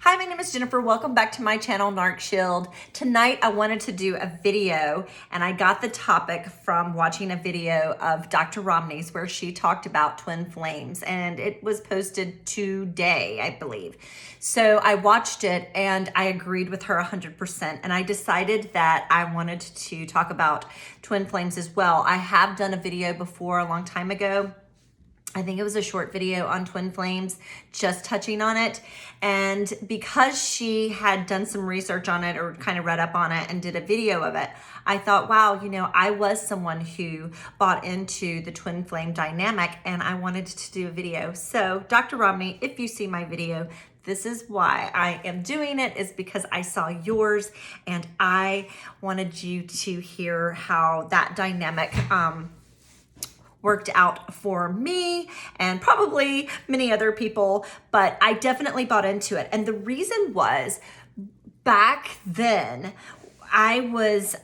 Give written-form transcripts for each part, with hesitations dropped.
Hi, my name is Jennifer. Welcome back to my channel, Narc Shield. Tonight, I wanted to do a video, and I got the topic from watching a video of Dr. Ramani's where she talked about twin flames, and it was posted today, I believe. So I watched it, and I agreed with her 100%, and I decided that I wanted to talk about twin flames as well. I have done a video before a long time ago. I think it was a short video on twin flames, just touching on it. And because she had done some research on it or kind of read up on it and did a video of it, I thought, wow, I was someone who bought into the twin flame dynamic and I wanted to do a video. So Dr. Ramani, if you see my video, this is why I am doing it, is because I saw yours and I wanted you to hear how that dynamic worked out for me and probably many other people, but I definitely bought into it. And the reason was, back then, I was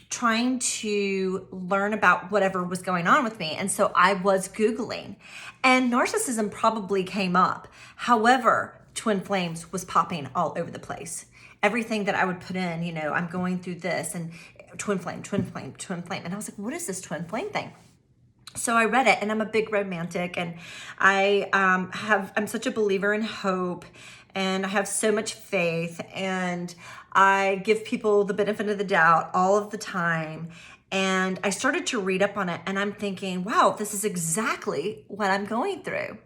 trying to learn about whatever was going on with me. And so I was Googling, and narcissism probably came up. However, twin flames was popping all over the place. Everything that I would put in, I'm going through this, and twin flame, twin flame, twin flame. And I was like, what is this twin flame thing? So I read it, and I'm a big romantic, and I'm such a believer in hope, and I have so much faith, and I give people the benefit of the doubt all of the time. And I started to read up on it, and I'm thinking, wow, this is exactly what I'm going through.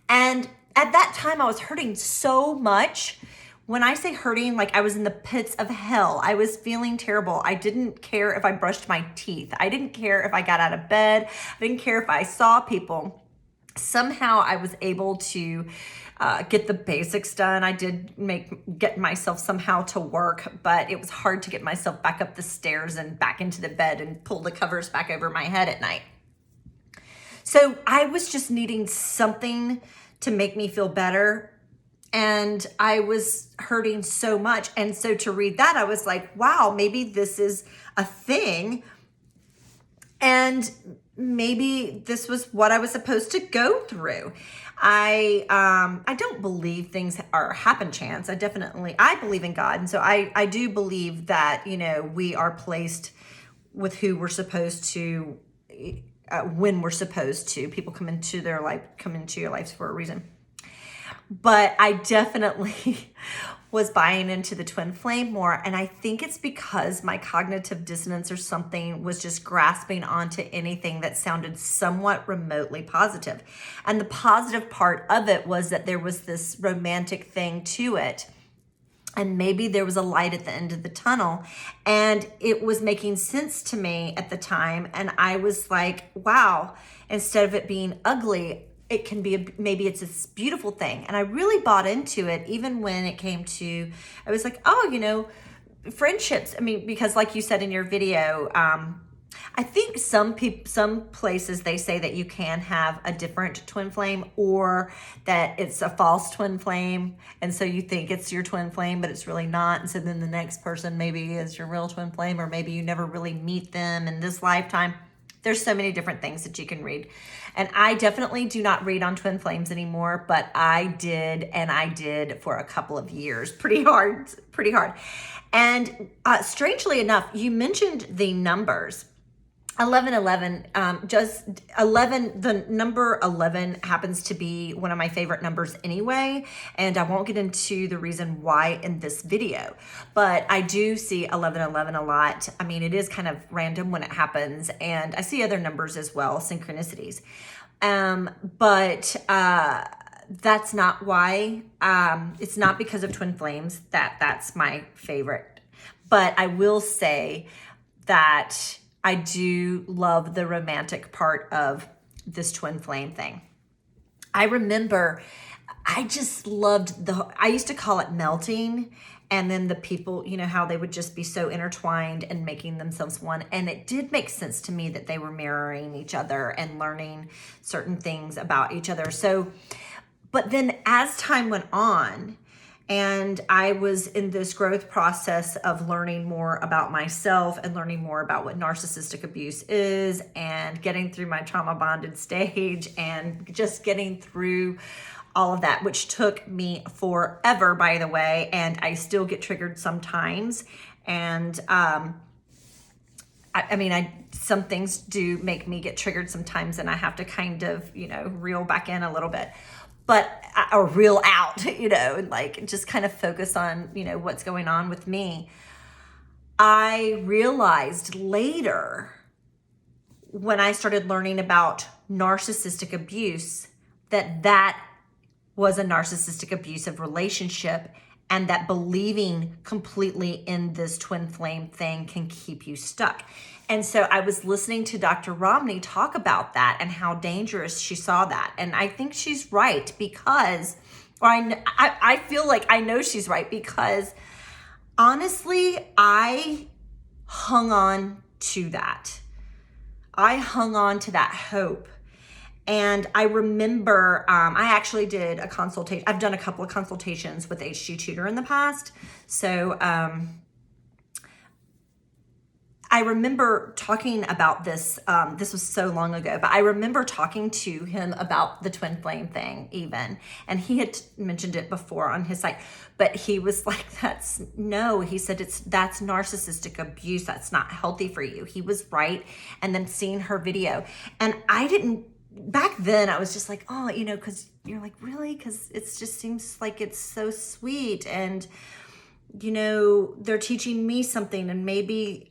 And at that time, I was hurting so much. When I say hurting, like I was in the pits of hell. I was feeling terrible. I didn't care if I brushed my teeth. I didn't care if I got out of bed. I didn't care if I saw people. Somehow I was able to get the basics done. I did get myself somehow to work, but it was hard to get myself back up the stairs and back into the bed and pull the covers back over my head at night. So I was just needing something to make me feel better. And I was hurting so much. And so to read that, I was like, wow, maybe this is a thing. And maybe this was what I was supposed to go through. I don't believe things are happen chance. I believe in God. And so I do believe that, we are placed with who we're supposed to, when we're supposed to. People come into your lives for a reason. But I definitely was buying into the twin flame more. And I think it's because my cognitive dissonance or something was just grasping onto anything that sounded somewhat remotely positive. And the positive part of it was that there was this romantic thing to it. And maybe there was a light at the end of the tunnel, and it was making sense to me at the time. And I was like, wow, instead of it being ugly, it can be, maybe it's this beautiful thing. And I really bought into it, even when it came to, I was like, oh, friendships. I mean, because like you said in your video, I think some places they say that you can have a different twin flame, or that it's a false twin flame. And so you think it's your twin flame, but it's really not. And so then the next person maybe is your real twin flame, or maybe you never really meet them in this lifetime. There's so many different things that you can read. And I definitely do not read on twin flames anymore, but I did, and I did for a couple of years, pretty hard. And strangely enough, you mentioned the numbers. 1111, just 11, the number 11 happens to be one of my favorite numbers anyway, and I won't get into the reason why in this video, but I do see 1111 a lot. I mean, it is kind of random when it happens, and I see other numbers as well, synchronicities. But that's not why, it's not because of twin flames that's my favorite, but I will say that I do love the romantic part of this twin flame thing. I remember I just loved I used to call it melting. And then the people, how they would just be so intertwined and making themselves one. And it did make sense to me that they were mirroring each other and learning certain things about each other. So, but then as time went on, and I was in this growth process of learning more about myself and learning more about what narcissistic abuse is, and getting through my trauma bonded stage, and just getting through all of that, which took me forever, by the way, and I still get triggered sometimes. And I mean, some things do make me get triggered sometimes, and I have to kind of, reel back in a little bit, or reel out, and like just kind of focus on, what's going on with me. I realized later when I started learning about narcissistic abuse that was a narcissistic abusive relationship, and that believing completely in this twin flame thing can keep you stuck. And so I was listening to Dr. Romney talk about that and how dangerous she saw that. And I think she's right because, I feel like I know she's right because honestly, I hung on to that. I hung on to that hope. And I remember, I actually did a consultation. I've done a couple of consultations with HG Tutor in the past. So I remember talking about this. This was so long ago, but I remember talking to him about the twin flame thing even. And he had mentioned it before on his site, but he was like, he said, that's narcissistic abuse. That's not healthy for you. He was right. And then seeing her video, and back then I was just like, oh, cause you're like, really? Cause it just seems like it's so sweet. And, they're teaching me something, and maybe,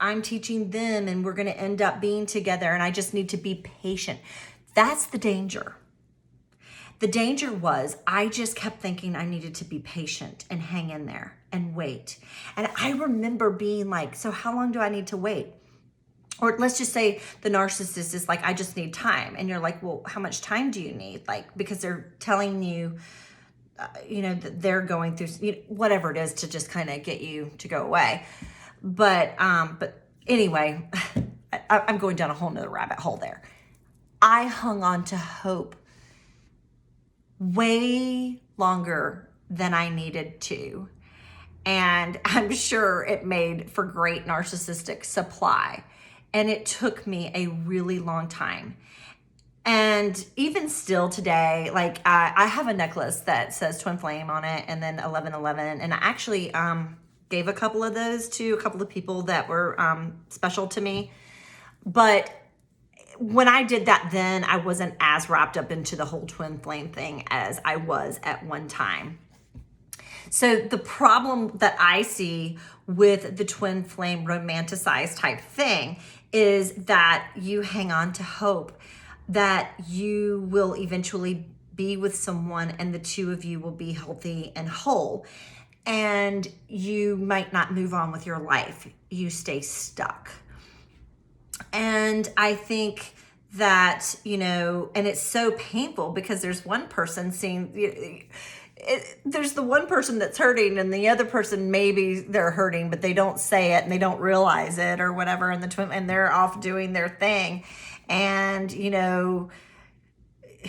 I'm teaching them, and we're going to end up being together. And I just need to be patient. That's the danger. The danger was I just kept thinking I needed to be patient and hang in there and wait. And I remember being like, so how long do I need to wait? Or let's just say the narcissist is like, I just need time. And you're like, well, how much time do you need? Like, because they're telling you, that they're going through whatever it is to just kind of get you to go away. But anyway, I'm going down a whole nother rabbit hole there. I hung on to hope way longer than I needed to. And I'm sure it made for great narcissistic supply. And it took me a really long time. And even still today, like I have a necklace that says twin flame on it and then 1111. And I actually gave a couple of those to a couple of people that were special to me. But when I did that then, I wasn't as wrapped up into the whole twin flame thing as I was at one time. So the problem that I see with the twin flame romanticized type thing is that you hang on to hope that you will eventually be with someone and the two of you will be healthy and whole, and you might not move on with your life. You stay stuck. And I think that, and it's so painful because there's one person there's the one person that's hurting, and the other person, maybe they're hurting, but they don't say it and they don't realize it or whatever. And they're off doing their thing. And,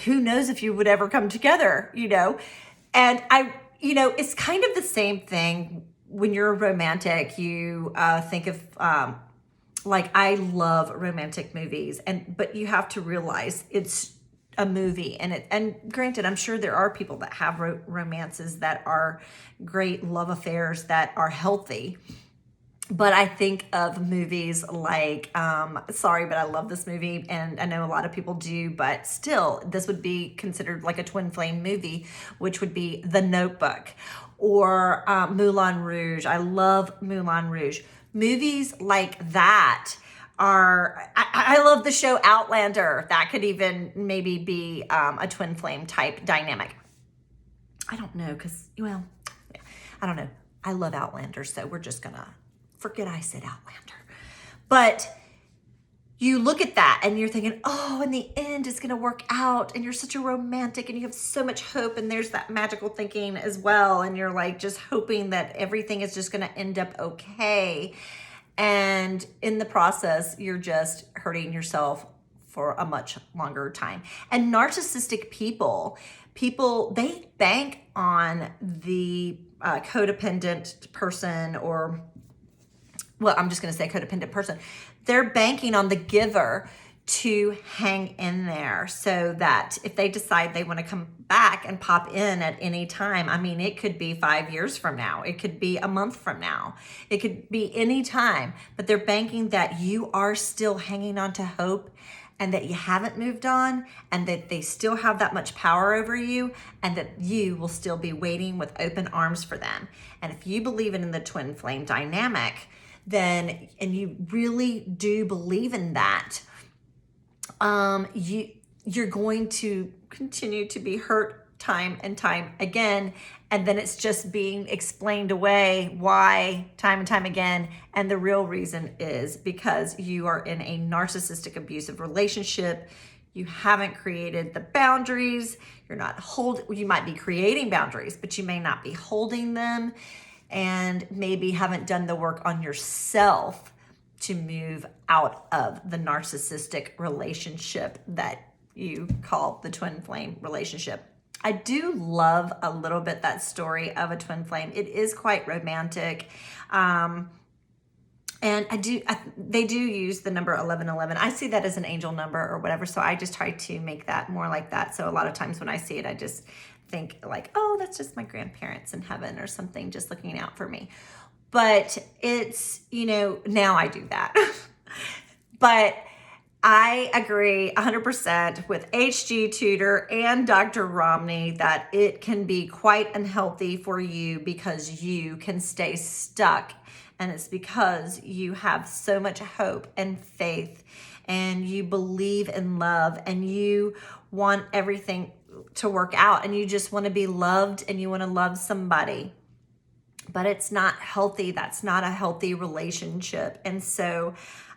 who knows if you would ever come together, and it's kind of the same thing when you're romantic. You think of, I love romantic movies, but you have to realize it's a movie, and granted, I'm sure there are people that have romances that are great love affairs that are healthy. But I think of movies like, sorry, but I love this movie, and I know a lot of people do, but still, this would be considered like a twin flame movie, which would be The Notebook or Moulin Rouge. I love Moulin Rouge. Movies like that I love the show Outlander. That could even maybe be a twin flame type dynamic. I don't know, I don't know. I love Outlander, so we're just gonna forget I said Outlander. But you look at that and you're thinking, oh, in the end it's gonna work out, and you're such a romantic and you have so much hope, and there's that magical thinking as well, and you're like just hoping that everything is just gonna end up okay. And in the process, you're just hurting yourself for a much longer time. And narcissistic people, they bank on the codependent person, or, well, I'm just going to say codependent person. They're banking on the giver to hang in there so that if they decide they want to come back and pop in at any time, I mean, it could be 5 years from now, it could be a month from now, it could be any time, but they're banking that you are still hanging on to hope and that you haven't moved on and that they still have that much power over you and that you will still be waiting with open arms for them. And if you believe in the twin flame dynamic, then, and you really do believe in that, you're going to continue to be hurt time and time again. And then it's just being explained away why time and time again. And the real reason is because you are in a narcissistic abusive relationship. You haven't created the boundaries. You might be creating boundaries, but you may not be holding them, and maybe haven't done the work on yourself to move out of the narcissistic relationship that you call the twin flame relationship. I do love a little bit that story of a twin flame. It is quite romantic. And they do use the number 1111. I see that as an angel number or whatever. So I just try to make that more like that. So a lot of times when I see it, I just think like, oh, that's just my grandparents in heaven or something just looking out for me. But it's, now I do that. But I agree 100% with HG Tudor and Dr. Romney that it can be quite unhealthy for you because you can stay stuck. And it's because you have so much hope and faith and you believe in love and you want everything to work out and you just want to be loved and you want to love somebody. But it's not healthy. That's not a healthy relationship. And so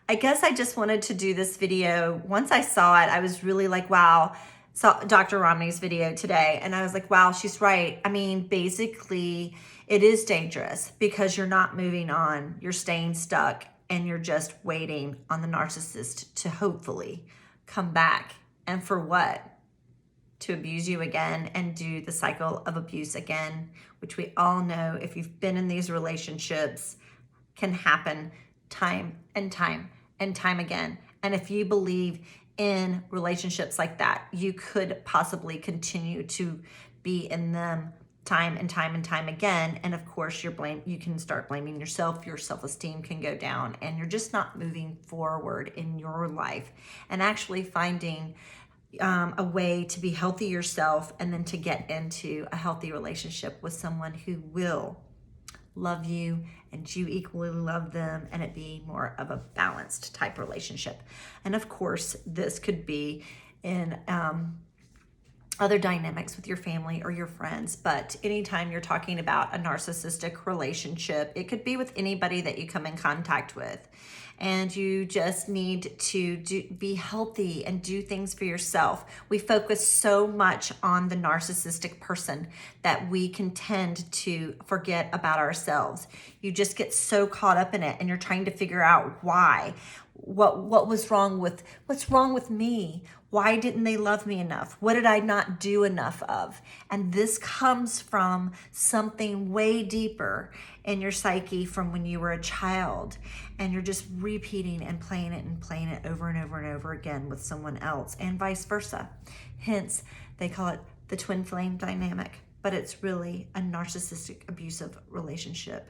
I guess I just wanted to do this video. Once I saw it, I was really like, wow, saw Dr. Romney's video today. And I was like, wow, she's right. I mean, basically it is dangerous because you're not moving on. You're staying stuck and you're just waiting on the narcissist to hopefully come back. And for what? To abuse you again and do the cycle of abuse again, which we all know, if you've been in these relationships, can happen time and time and time again. And if you believe in relationships like that, you could possibly continue to be in them time and time and time again. And of course, you can start blaming yourself. Your self-esteem can go down and you're just not moving forward in your life and actually finding a way to be healthy yourself and then to get into a healthy relationship with someone who will love you and you equally love them, and it be more of a balanced type relationship. And of course, this could be in other dynamics with your family or your friends, but anytime you're talking about a narcissistic relationship, it could be with anybody that you come in contact with. And you just need to be healthy and do things for yourself. We focus so much on the narcissistic person that we can tend to forget about ourselves. You just get so caught up in it and you're trying to figure out why. What's wrong with me? Why didn't they love me enough? What did I not do enough of? And this comes from something way deeper in your psyche from when you were a child, and you're just repeating and playing it over and over and over again with someone else, and vice versa. Hence, they call it the twin flame dynamic, but it's really a narcissistic abusive relationship.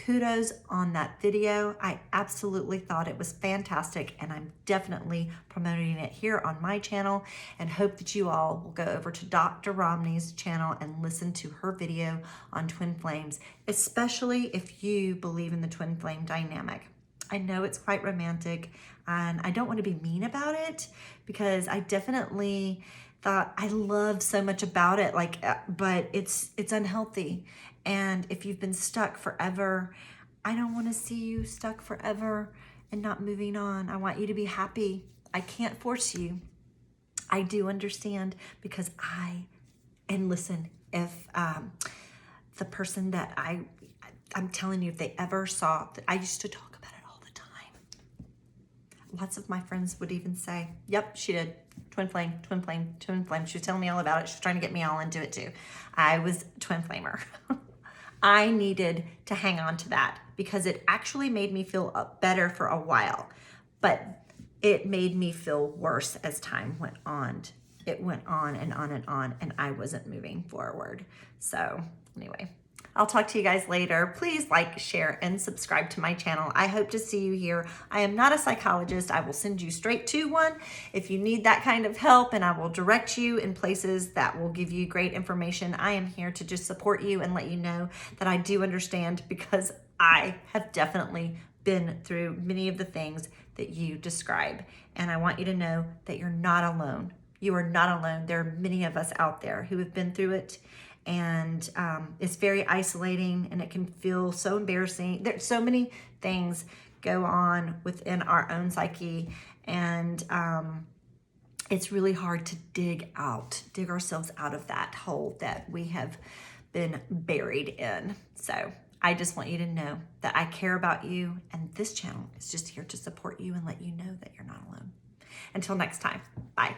Kudos on that video. I absolutely thought it was fantastic, and I'm definitely promoting it here on my channel, and hope that you all will go over to Dr. Romney's channel and listen to her video on twin flames, especially if you believe in the twin flame dynamic. I know it's quite romantic, and I don't want to be mean about it because I definitely thought I love so much about it, but it's unhealthy. And if you've been stuck forever, I don't want to see you stuck forever and not moving on. I want you to be happy. I can't force you. I do understand because and listen, if the person that I'm telling you, if they ever saw that, I used to talk about it all the time. Lots of my friends would even say, yep, she did. Twin flame, twin flame, twin flame. She was telling me all about it. She was trying to get me all into it too. I was twin flamer. I needed to hang on to that because it actually made me feel better for a while. But it made me feel worse as time went on. It went on and on and on, and I wasn't moving forward. So anyway, I'll talk to you guys later. Please like, share, and subscribe to my channel. I hope to see you here. I am not a psychologist. I will send you straight to one if you need that kind of help, and I will direct you in places that will give you great information. I am here to just support you and let you know that I do understand, because I have definitely been through many of the things that you describe. And I want you to know that you're not alone. You are not alone. There are many of us out there who have been through it, and it's very isolating, and it can feel so embarrassing. There's so many things go on within our own psyche, and it's really hard to dig ourselves out of that hole that we have been buried in. So I just want you to know that I care about you, and this channel is just here to support you and let you know that you're not alone. Until next time, bye.